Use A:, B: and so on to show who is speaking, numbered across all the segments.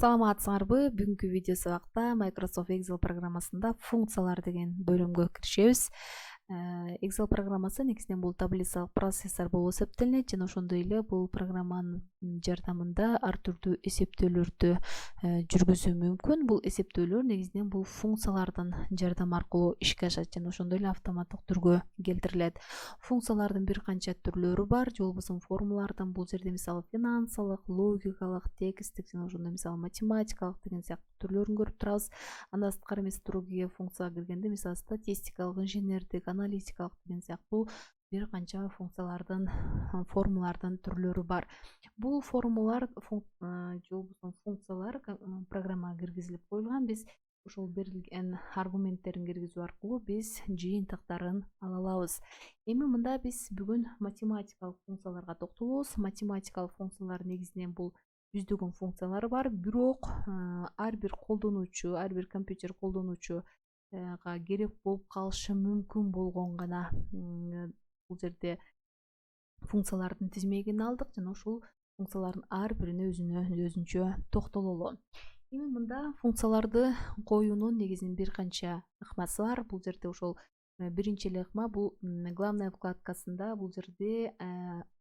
A: Саламатсыңарбы? Бүгүнкү видео сабакта Microsoft Excel программасында функциялар деген бөлүмгө киришебиз. Excel программасы негизинен бул таблицалык процессор болуп эсептелинет жана ошондой эле бул программанын жардамында ар түрдүү эсептөөлөрдү жүргүзүү мүмкүн. Бул эсептөөлөр негизинен бул функциялардын жардамы аркылуу ишке ашат жана ошондой эле автоматтык түргө келтирилет. Функциялардын бир канча түрлөрү бар, же болбосо формулардан. Бул жерде мисалы финансылык, логикалык, тексттик жана ошондой мисалы математикалык деген сыяктуу түрлөрүн көрүп турабыз. Андан сырткары эмес другие функцияга киргенде мисалы статистикалык, инженердик, аналитикалык деген сыяктуу бир канча функциялардын формулалардын түрлөрү бар. Бул формулалар же болбосо функциялар программага киргизилип коюлган. Биз ошол берилген аргументтерин киргизүү аркылуу биз жыйынтыктарын ала алабыз. Эми мында биз бүгүн математикалык функцияларга токтолобуз. Математикалык функциялар негизинен бул жүздөгөн функциялары бар, бирок ар бир колдонуучу, ар бир компьютер колдонуучуга керек болуп калышы мүмкүн болгон гана бул жерде функциялардын тизмегин алдык жана ушул функциялардын ар бирине өзүнчө токтололу. Эми мында функцияларды коюунун негизинен бир канча ыкмасы бар. Бул жерде ошол биринчи эле ыкма бул главная вкладкасында бул жерде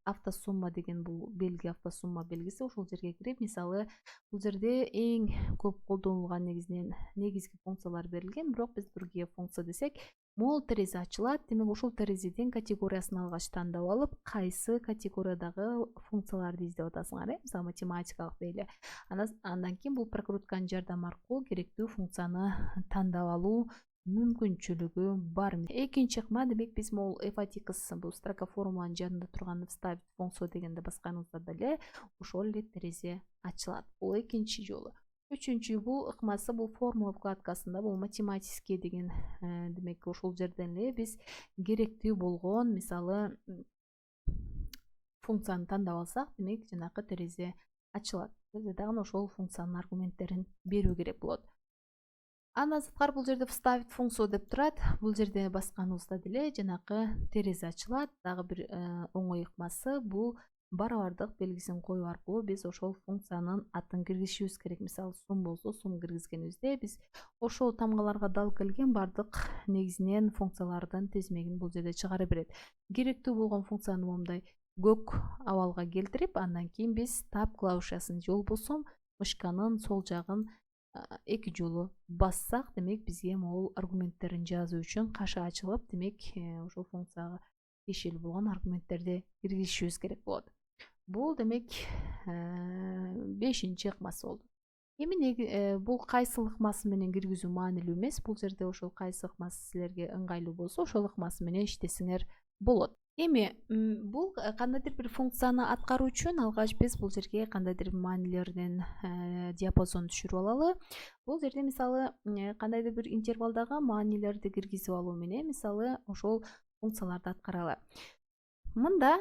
A: автосумма деген бул белги, автосумма белгиси, ошол жерге кирип, мисалы бул жерде эң көп колдонулган негизги функциялар берилген, бирок биз другие функция десек, мол терезе ачылат. Демек ошол терезеден категориясын алгач тандап алып, кайсы категориядагы функцияларды издеп атасыңар, мисалы математикалык дейли. Андан кийин бул прокрутканын жардамы аркылуу керектүү функцияны тандап алуу мүмкүнчүлүгү бар. Экинчи ыкма, демек биз могул f(x) бул строка формуланын жанында турган вставить функцию дегенде басканыбызда деле ошол эле терезе ачылат. Бул экинчи жолу. Үчүнчү бул ыкмасы бул формула вкладкасында бул математический деген, демек ошол жерден эле биз керектүү болгон мисалы функцияны тандап алсак, демек жанакы терезе ачылат. Бизде дагы ошол функциянын аргументтерин берүү керек болот. Андан сырткары бул жерде вставить функцию деп турат. Бул жерде басканыбызда деле жанакы терезе ачылат. Дагы бир оңой ыкмасы бул барабардык белгисин коюу аркылуу биз ошол функциянын атын киргизишибиз керек. Мисалы сум болсо, сум киргизгенибизде биз ошол тамгаларга дал келген бардык негизинен функциялардын тизмегин бул жерде чыгарып берет. Керектүү болгон функцияны момундай көк абалга келтирип, андан кийин биз tab клавишасын же болбосо мышканын сол жагын эки жолу бассак, демек бизге могул аргументтерин жазуу үчүн каша ачылып, демек ошол функцияга тиешелүү болгон аргументтерди киргизишибиз керек болот. Бул демек бешинчи ыкмасы болду. Эми бул кайсы ыкмасы менен киргизүү маанилүү эмес. Бул жерде ошол кайсы ыкмасы силерге ыңгайлуу болсо, ошол ыкмасы менен иштесеңер болот. Эми бул кандайдыр бир функцияны аткаруу үчүн алгач биз бул жерге кандайдыр бир маанилердин диапазонун түшүрүп алалы. Бул жерде мисалы кандайдыр бир интервалдагы маанилерди киргизип алуу менен мисалы ошол функцияларды аткаралы. Мында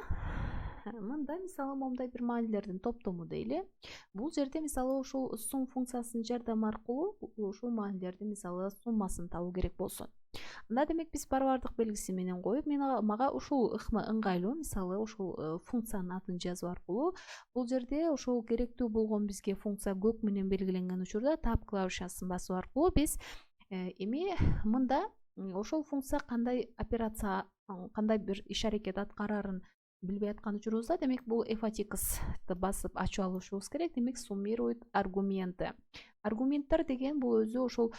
A: мисалы момундай бир маанилердин топтому дейли. Бул жерде мисалы ошол сум функциясынын жардамы аркылуу ушул маанилердин мисалы суммасын табуу керек болсун. Анда демек биз барабардык белгиси менен коюп, мага ушул ыкма ыңгайлуу, мисалы ушул функциянын атын жазуу аркылуу бул жерде ошол керектүү болгон бизге функция көк менен белгиленген учурда tab клавишасын басуу аркылуу биз эми мында ошол функция кандай операция, кандай бир иш аракет аткарарын билбей аткан учурубузда, демек бул f(x)ды басып ачып алышыбыз керек. Демек суммирует аргументы. Аргументтер деген бул өзү ошол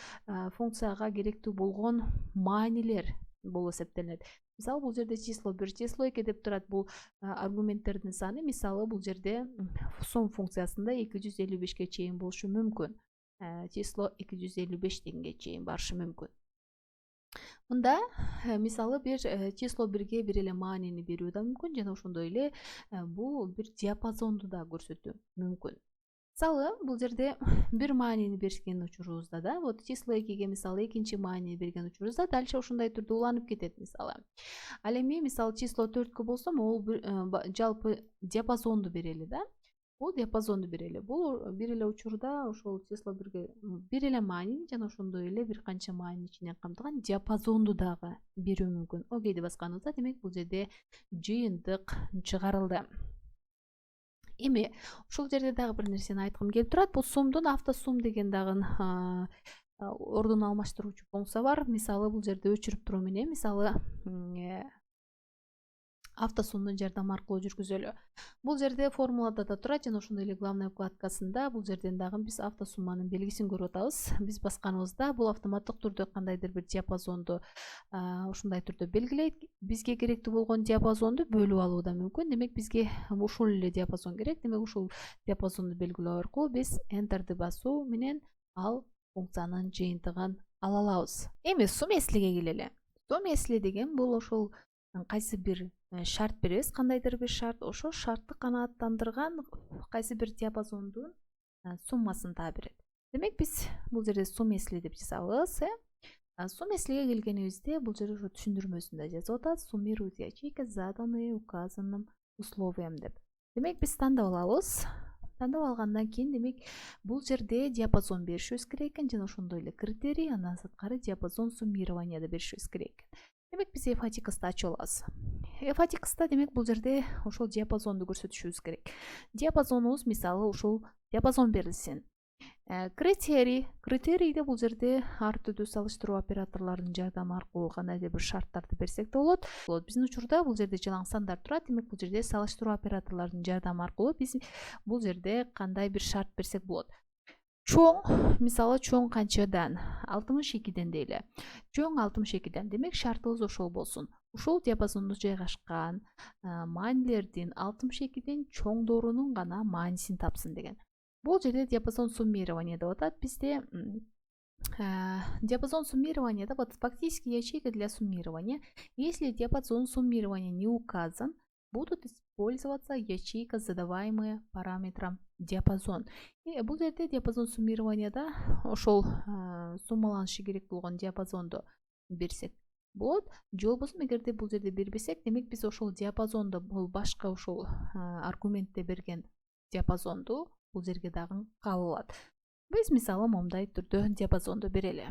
A: функцияга керектүү болгон маанилер болуп эсептелинет. Мисалы бул жерде число 1, число 2 деп турат. Бул аргументтердин саны, мисалы бул жерде сум функциясында 255ке чейин болушу мүмкүн. Число 255 дегенге чейин барышы мүмкүн. Мында мисалы бир число 1ге бир эле маанини берүү да мүмкүн жана ошондой эле бул бир диапазонду да көрсөтүү мүмкүн. Мисалы бул жерде бир маанини берген учурубузда да, вот число 2ге мисалы экинчи маанини берген учурубузда дальше ошондой түрдө уланып кетет мисалы. Ал эми мисалы число 4кө болсо могул жалпы диапазонду берели да. Бул диапазонду берели. Бул бир эле учурда ошол число 1ге бир эле маанини жана ошондой эле бир канча маанини ичинен камтылган диапазонду дагы берүү мүмкүн. Окейди басканыбызда, демек бул жерде жыйынтык чыгарылды. Эми ушул жерде дагы бир нерсени айткым келип турат. Бул сумдун автосум деген дагы ордун алмаштыруучу функция бар. Мисалы бул жерде өчүрүп туруу менен мисалы автосумдун жардамы аркылуу жүргүзөлү. Бул жерде формулада да турат жана ошондой эле главная вкладкасында бул жерден дагы биз автосумманын белгисин көрүп атабыз. Биз басканыбызда бул автоматтык түрдө кандайдыр бир диапазонду ушундай түрдө белгилейт. Бизге керектүү болгон диапазонду бөлүп алуу да мүмкүн. Демек бизге ушул эле диапазон керек. Демек ушул диапазонду белгилөө аркылуу биз enterди басуу менен ал функциянын жыйынтыгын ала алабыз. Эми сум эслиге келели. Сум эсли деген бул ошол кайсы бир шарт беребиз, кандайдыр бир шарт, ошол шартты канааттандырган кайсы бир диапазондун суммасын таа берет. Демек биз бул жерде сум эсли деп жазабыз. Сум эслиге келгенибизде бул жерде ошо түшүндүрмөсүндө жазып атат: суммируют ячейки заданные указанным условиям деп. Демек биз тандап алабыз. Тандап алгандан кийин демек бул жерде диапазон беришибиз керек экен жана ошондой эле критерий, андан сырткары диапазон суммирования да беришибиз керек экен. Демек биз f(x)ты ачып алабыз. f(x)та демек бул жерде ошол диапазонду көрсөтүшүбүз керек. Диапазонубуз мисалы ушул диапазон берилсин. Критерийде бул жерде ар түрдүү салыштыруу операторлорунун жардамы аркылуу кандайдыр бир шарттарды берсек да болот. Биздин учурда бул жерде жалаң сандар турат. Демек бул жерде салыштыруу операторлорунун жардамы аркылуу биз бул жерде кандай бир шарт берсек болот. Чоң, мисалы чоң канчадан? 62ден дейли. Чоң 62ден. Демек шартыбыз ошол болсун. Ушул диапазондо жайгашкан маанилердин 62ден чоңдорунун гана маанисин тапсын деген. Бул жерде диапазон суммирования деп атат. Бизде диапазон суммирования вот фактически ячейка для суммирования. Если диапазон суммирования не указан, будут использоваться ячейка, задаваемые параметром диапазон. И бул жерде диапазон суммированияда ошол суммаланышы керек болгон диапазонду берсек болот. Же болбосо эгерде бул жерде бербесек, демек биз ошол диапазонду, бул башка ошол аргументте берген диапазонду бул жерге дагы кабыл алат. Биз мисалы момундай түрдө диапазонду берели.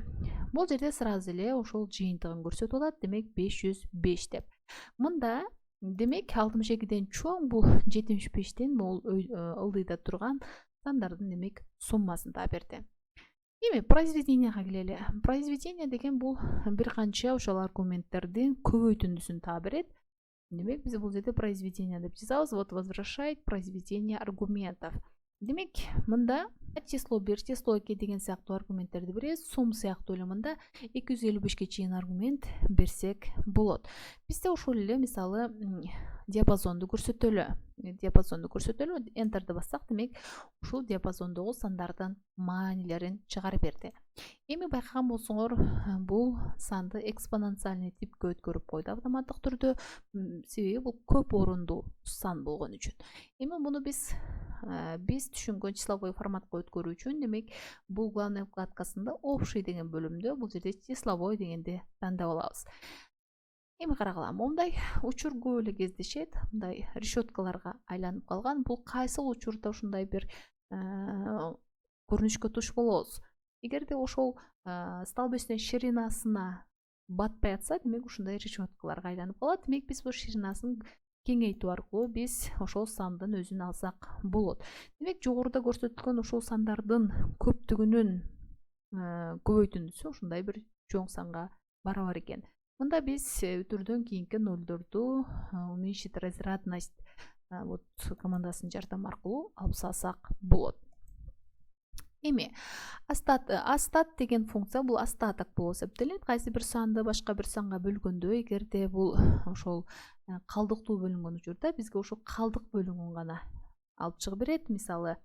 A: Бул жерде сразу эле ошол жыйынтыгын көрсөтүп алат. Демек 505 деп. Мында демек 62ден чоң бул 75ден бул ылдыйда турган сандардын демек суммасын таа берди. Эми произведенияга келели. Произведение деген бул бир канча ошол аргументтердин көбөйтүндүсүн таа берет. Демек биз бул жерде произведение деп жазабыз. Вот возвращает произведение аргументов. Демек мында число 1, число 2 деген сыяктуу аргументтерди беребиз. Сум сыяктуу эле мында 255ке чейин аргумент берсек болот. Бизде ошол эле мисалы диапазонду көрсөтөлү. Enterди бассак, демек ушул диапазондогу сандардын маанилерин чыгарып берди. Эми байкаган болсоңор, бул санды экспоненциальный типке өткөрүп койду автоматтык түрдө. Себеби бул көп орундуу сан болгон үчүн. Эми муну биз түшүнгөн числовой форматка өткөрүү үчүн, демек бул главный вкладкасында общий деген бөлүмдө бул жерде числовой дегенди тандап алабыз. Эми карагыла, момундай учур көп эле кездешет, мындай решеткаларга айланып калган. Бул кайсы учурда ушундай бир көрүнүшкө туш болобуз? Эгерде ошол столбецтин ширинасына батпай атса, демек ушундай решеткаларга айланып калат. Демек биз бул ширинасын кеңейтүү аркылуу биз ошол сандын өзүн алсак болот. Демек жогоруда көрсөтүлгөн ошол сандардын көптүгүнүн көбөйтүндүсү ушундай бир чоң санга барабар экен. Мында биз өтүрдөн кийинки нолдорду уменьшить разрядность вот командасынын жардамы аркылуу алып салсак болот. Эми астат деген функция бул остаток болуп эсептелет. Кайсы бир санды башка бир санга бөлгөндө, эгерде бул ошол калдыктуу бөлүнгөн учурда бизге ошол калдык бөлүгүн гана алып чыгып берет. Мисалы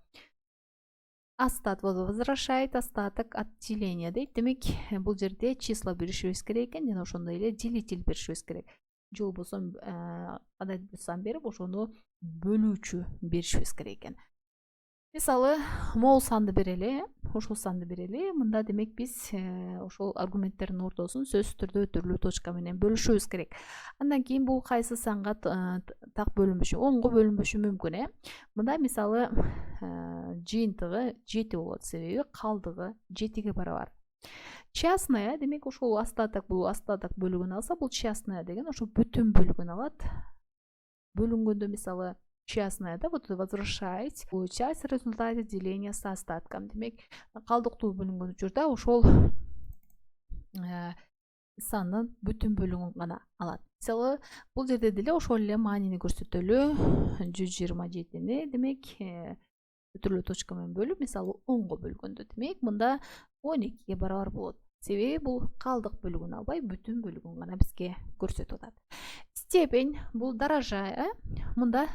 A: остат возвращает остаток от деления дейт. Демек бул жерде числа беришибиз керек экен жана ошондой эле делитель беришибиз керек. Же болбосо кандайдыр бир сан берип ошону бөлүүчү беришибиз керек экен. Мисалы мол санды берели, ошол санды берели. Мында демек биз ошол аргументтердин ортосун сөзсүз түрдө өтүрлүү точка менен бөлүшүбүз керек. Андан кийин бул кайсы санга так бөлүнбөшү, 10го бөлүнбөшү мүмкүн. Мында мисалы жыйынтыгы 7 болот, себеби калдыгы 7ге барабар. Частная, демек ошол остаток, бул остаток бөлүгүн алса, бул частная деген ошол бүтүн бөлүгүн алат. Бөлүнгөндө мисалы частная, да, вот возвращать часть результата деления с остатком. Демек калдыктуу бөлүнгөн учурда ошол сандын бүтүн бөлүгүн гана алат. Мисалы бул жерде деле ошол эле маанини көрсөтөлү. 127-ни демек бүтүрүлүү точка менен бөлүп, мисалы 10го бөлгөндө демек мында 12ге барабар болот. Себеби бул калдык бөлүгүн албай, бүтүн бөлүгүн гана бизге көрсөтүп атат. Степень бул даража, мында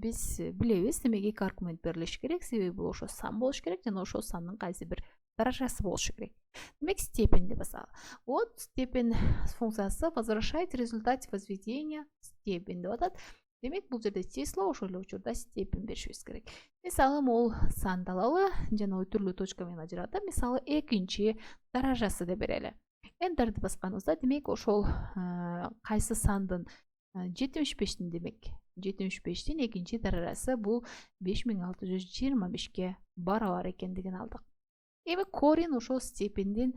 A: биз билебиз, демек эки аргумент берилиш керек. Себеби бул ошо сан болуш керек жана ошол сандын кайсы бир даражасы болушу керек. Демек степень деп аталат. Вот степень функциясы возвращает в результате возведения степень деп атат. Демек бул жерде число, ошол эле учурда степень беришибиз керек. Мисалы могул санды алалы жана өтүрүлүү точка менен ажыратып, мисалы экинчи даражасы деп берели. Enter'ди басканыбызда демек ошол кайсы сандын 75'тин демек 75'тин экинчи даражасы бул 5625ке барабар экендигин алдык. Эми корень ошол степендин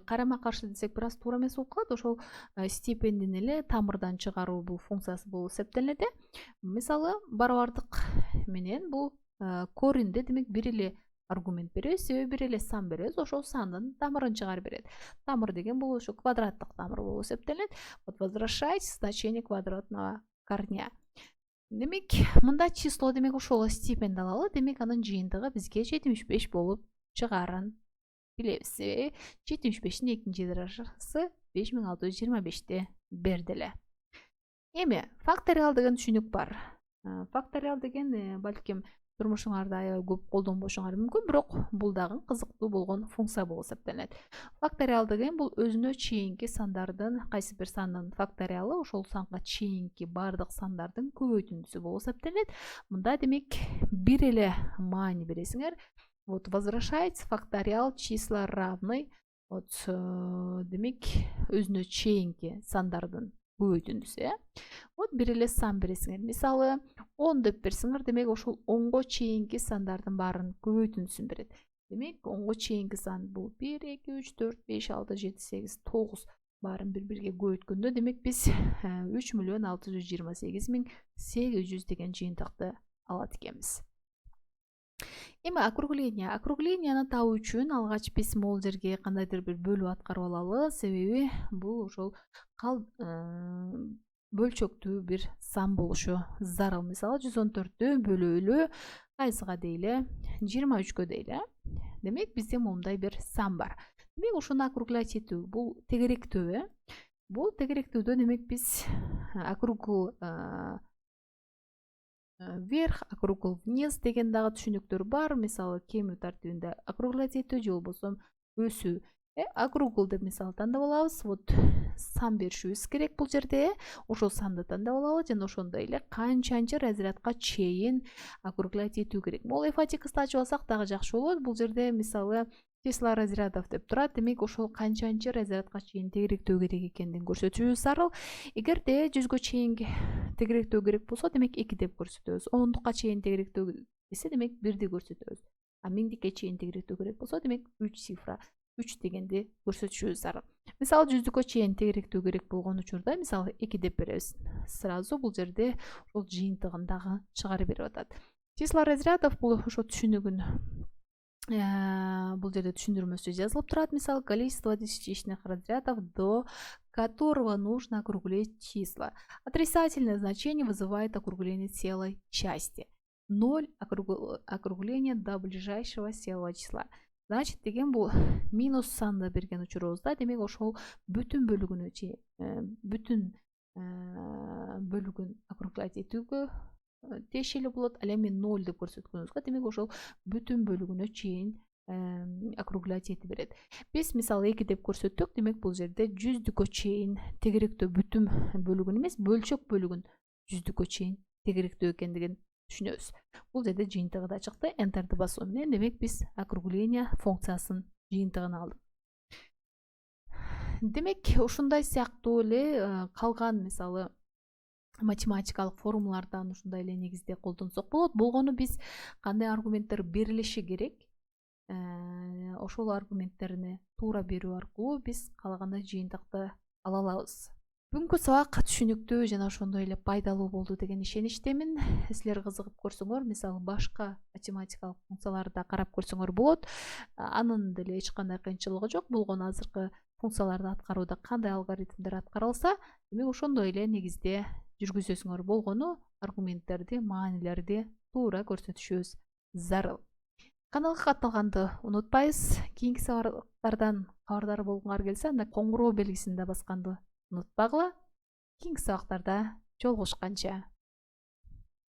A: карама каршы десек бир аз туура эмес болуп калат. Ошол степендин эле тамырдан чыгаруу бул функциясы болуп эсептелинет. Мисалы барабардык менен бул коренде демек бир эле аргумент беребиз, себеби бир эле сан беребиз, ошол сандын тамырын чыгарып берет. Тамыр деген бул ошо квадраттык тамыр болуп эсептелинет. Вот возвращать значение квадратного корня. Демек мында число демек ошол степенди алалы, демек анын жыйынтыгы бизге 75 болуп чыгарын билебиз. 75'тин экинчи даражасы 5625'ти берди эле. Эми факториал деген түшүнүк бар. Факториал деген балким турмушуңарда аябай көп колдонбошуңар мүмкүн, бирок бул дагы кызыктуу болгон функция болуп эсептелет. Факториал деген бул өзүнө чейинки сандардын, кайсы бир сандын факториалы ошол санга чейинки бардык сандардын көбөйтүндүсү болуп эсептелет. Мында демек бир эле маани бересиңер. Вот возвращается факториал числа равный, вот демек өзүнө чейинки сандардын көбөйтүндүсү. Вот бир эле сан бересиңер. Мисалы 10 деп берсиңер, демек ошол 10го чейинки сандардын баарын көбөйтүндүсүн берет. Демек 10го чейинки сан бул 1, 2, 3, 4, 5, 6, 7, 8, 9 баарын бири-бирге көбөйткөндө демек биз 3.628.800 деген жыйынтыкты алат экенбиз. Эми округление. Округленияны табуу үчүн алгач биз могул жерге кандайдыр бир бөлүү аткарып алалы, себеби бул ошол бөлчөктүү бир сан болушу зарыл. Мисалы 114'тү бөлөлү кайсыга дейле 23'кө дейле. Демек бизде момундай бир сан бар. Демек ошону округлять этүү бул тегеректөө. Бул тегеректөөдө демек биз округл вверх, округл вниз деген дагы түшүнүктөр бар. Мисалы кемүү тартибинде округлять этүү же болбосо өсүү. Округл деп мисалы тандап алабыз. Вот сан беришибиз керек бул жерде. Ошол санды тандап алалы жана ошондой эле канчанчы разрядка чейин округлять этүү керек. Могул f(1)ды ачып алсак дагы жакшы болот. Бул жерде мисалы числа разрядов деп турат. Демек ошол канчанчы разрядка чейин тегеректөө керек экендигин көрсөтүшүбүз зарыл. Эгерде 100гө чейин тегеректөө керек болсо, демек 2 деп көрсөтөбүз. 10дукка чейин тегеректөө десе, демек 1ди көрсөтөбүз. А 1000дикке чейин тегеректөө керек болсо, демек 3 цифра 3 дегенди көрсөтүшүбүз зарыл. Мисалы 100дукка чейин тегеректөө керек болгон учурда, мисалы 2 деп беребиз. Сразу бул жерде ошол жыйынтыгын дагы чыгарып берип атат. Числа разрядов бул ошо түшүнүгүн бул жерде түшүндүрмөсү жазылып турат. Мисалы количество десятичных разрядов, до которого нужно округлить числа. Отрицательное значение вызывает округление целой части. 0 округление до ближайшего целого числа. Значит, деген бул минус санды берген учурубузда, демек ошол бүтүн бөлүгүнө чейин бүтүн бөлүгүн округлять этүүгө тиешелүү болот. Ал эми 0 деп көрсөткөнүбүзгө, демек ошол бүтүн бөлүгүнө чейин округлять этип берет. Биз мисалы 2 деп көрсөттүк, демек бул жерде 100дүккө чейин тегеректөө бүтүн бөлүгүн эмес, бөлчөк бөлүгүн 100дүккө чейин тегеректөө экендигин түшүнөбүз. Бул жерде жыйынтыгы да чыкты. Enter'ди басуу менен демек биз округление функциясынын жыйынтыгын алдык. Демек ушундай сыяктуу эле калган мисалы математикалык формулалардан ушундай эле негизде колдонсок болот. Болгону биз кандай аргументтер берилиши керек, ошол аргументтерини туура берүү аркылуу биз каалагандай жыйынтыкты ала алабыз. Бүгүнкү сабак түшүнүктүү жана ошондой эле пайдалуу болду деген ишеничтемин. Силер кызыгып көрсөңөр, мисалы башка математикалык функцияларды да карап көрсөңөр болот. Анын деле эч кандай кыйынчылыгы жок. Болгону азыркы функцияларды аткарууда кандай алгоритмдер аткарылса, демек ошондой эле негизде жүргүзөсүңөр болгону аргументтерди, маанилерди туура көрсөтүшүбүз зарыл. Каналга катталганды унутпайбыз. Кийинки сабактардан кабардар болгуңар келсе, анда коңгуроо белгисин да басканды унутпагыла. Кийинки сабактарда жолугушканча.